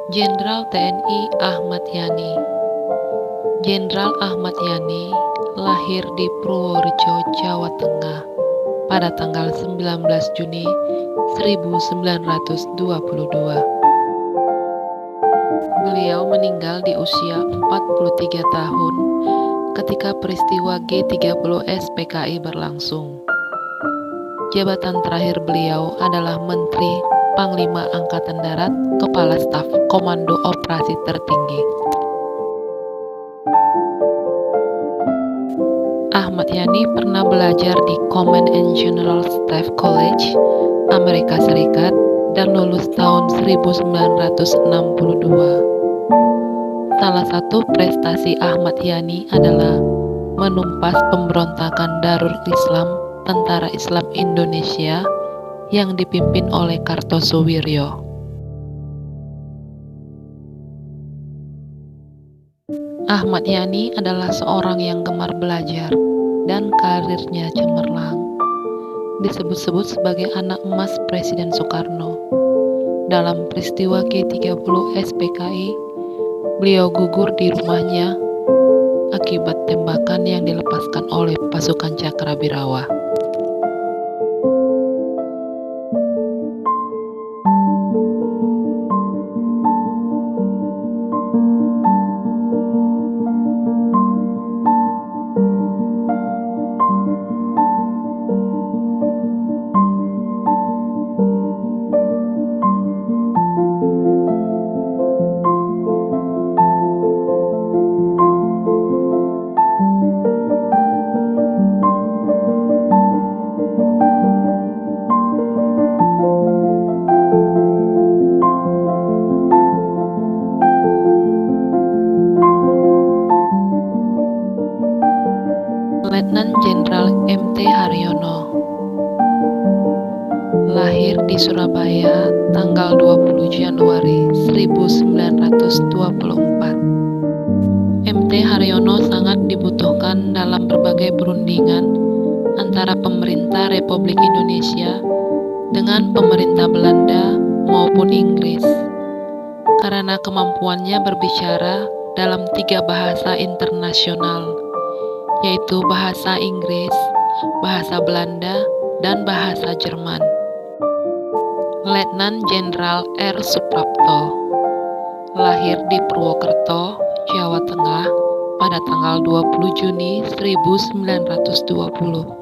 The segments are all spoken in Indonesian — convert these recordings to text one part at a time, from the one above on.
Jenderal TNI Ahmad Yani. Jenderal Ahmad Yani lahir di Purworejo, Jawa Tengah pada tanggal 19 Juni 1922. Beliau meninggal di usia 43 tahun ketika peristiwa G30 SPKI berlangsung. Jabatan terakhir beliau adalah Menteri Panglima Angkatan Darat, Kepala Staf Komando Operasi Tertinggi. Ahmad Yani pernah belajar di Command and General Staff College, Amerika Serikat, dan lulus tahun 1962. Salah satu prestasi Ahmad Yani adalah menumpas pemberontakan Darul Islam Tentara Islam Indonesia yang dipimpin oleh Kartosuwiryo. Ahmad Yani adalah seorang yang gemar belajar dan karirnya cemerlang. Disebut-sebut sebagai anak emas Presiden Soekarno. Dalam peristiwa G30 SPKI, beliau gugur di rumahnya akibat tembakan yang dilepaskan oleh pasukan Cakrabirawa. Letnan Jenderal M.T. Haryono lahir di Surabaya tanggal 20 Januari 1924. M.T. Haryono sangat dibutuhkan dalam berbagai perundingan antara pemerintah Republik Indonesia dengan pemerintah Belanda maupun Inggris karena kemampuannya berbicara dalam 3 bahasa internasional, yaitu bahasa Inggris, bahasa Belanda, dan bahasa Jerman. Letnan Jenderal R. Suprapto lahir di Purwokerto, Jawa Tengah pada tanggal 20 Juni 1920.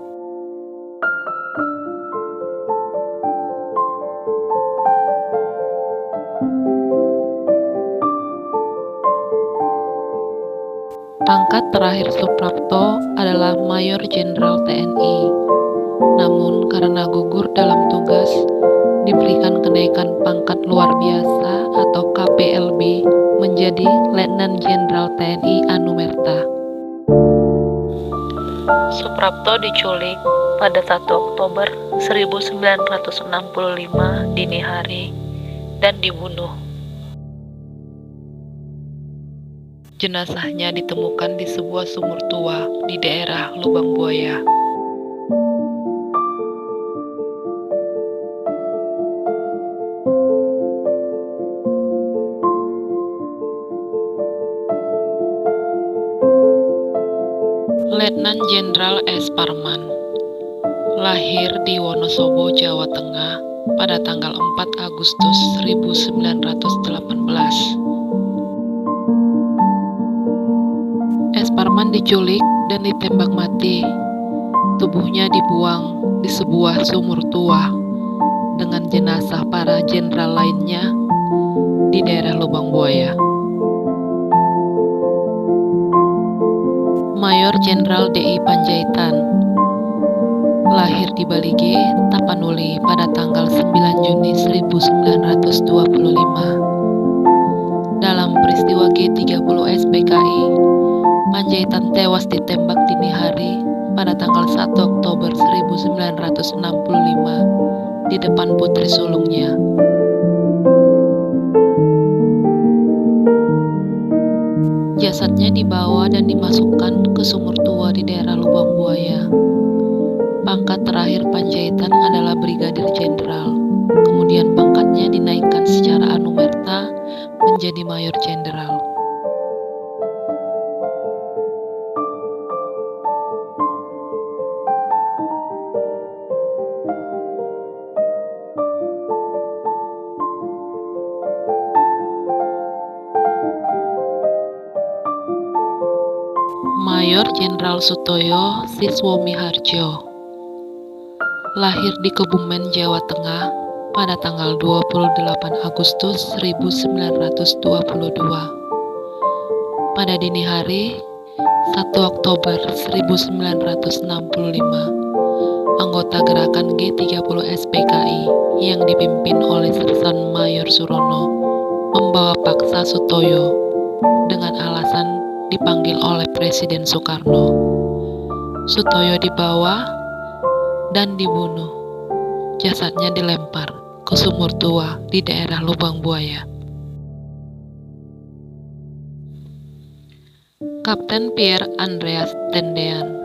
Pangkat terakhir Suprapto adalah Mayor Jenderal TNI. Namun karena gugur dalam tugas, diberikan kenaikan pangkat luar biasa atau KPLB menjadi Letnan Jenderal TNI Anumerta. Suprapto diculik pada 1 Oktober 1965 dini hari dan dibunuh. Jenazahnya ditemukan di sebuah sumur tua di daerah Lubang Buaya. Letnan Jenderal S. Parman lahir di Wonosobo, Jawa Tengah pada tanggal 4 Agustus 1918. S. Parman diculik dan ditembak mati. Tubuhnya dibuang di sebuah sumur tua dengan jenazah para jenderal lainnya di daerah Lubang Buaya. Mayor Jenderal D.I. Panjaitan lahir di Balige, Tapanuli pada tanggal 9 Juni 1925. Dalam peristiwa G30 SPKI, Panjaitan tewas ditembak dini hari pada tanggal 1 Oktober 1965 di depan putri sulungnya. Jasadnya dibawa dan dimasukkan ke sumur tua di daerah Lubang Buaya. Pangkat terakhir Panjaitan adalah Brigadir Jenderal. Kemudian pangkatnya dinaikkan secara anumerta menjadi mayor jenderal. Mayor Jenderal Sutoyo Siswo Miharjo lahir di Kebumen, Jawa Tengah pada tanggal 28 Agustus 1922. Pada dini hari 1 Oktober 1965, anggota gerakan G30 SPKI yang dipimpin oleh Sersan Mayor Surono membawa paksa Sutoyo dengan alasan dipanggil oleh Presiden Soekarno. Sutoyo dibawa dan dibunuh. Jasadnya dilempar ke sumur tua di daerah Lubang Buaya. Kapten Pierre Andreas Tendean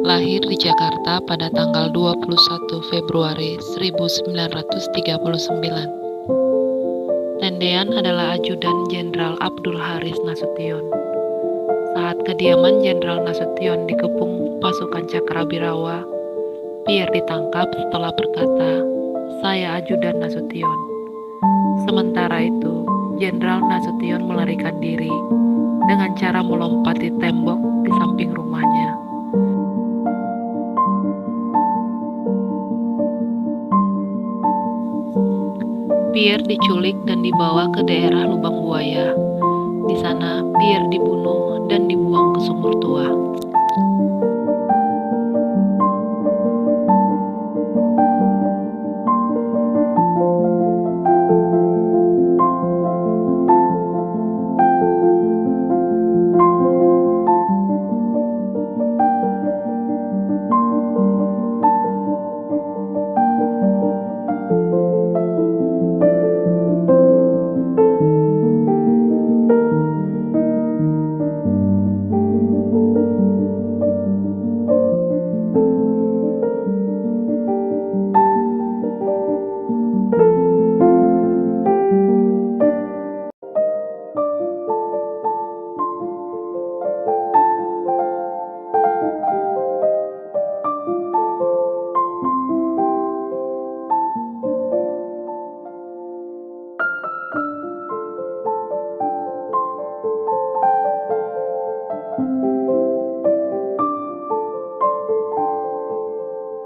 lahir di Jakarta pada tanggal 21 Februari 1939. Tendean adalah ajudan Jenderal Abdul Haris Nasution. Saat kediaman Jenderal Nasution dikepung pasukan Cakrabirawa, Pierre ditangkap setelah berkata, "Saya ajudan Nasution." Sementara itu, Jenderal Nasution melarikan diri dengan cara melompati tembok di samping rumahnya. Pierre diculik dan dibawa ke daerah Lubang Buaya. Di sana, Pierre dibunuh dan dibuang ke sumur tua.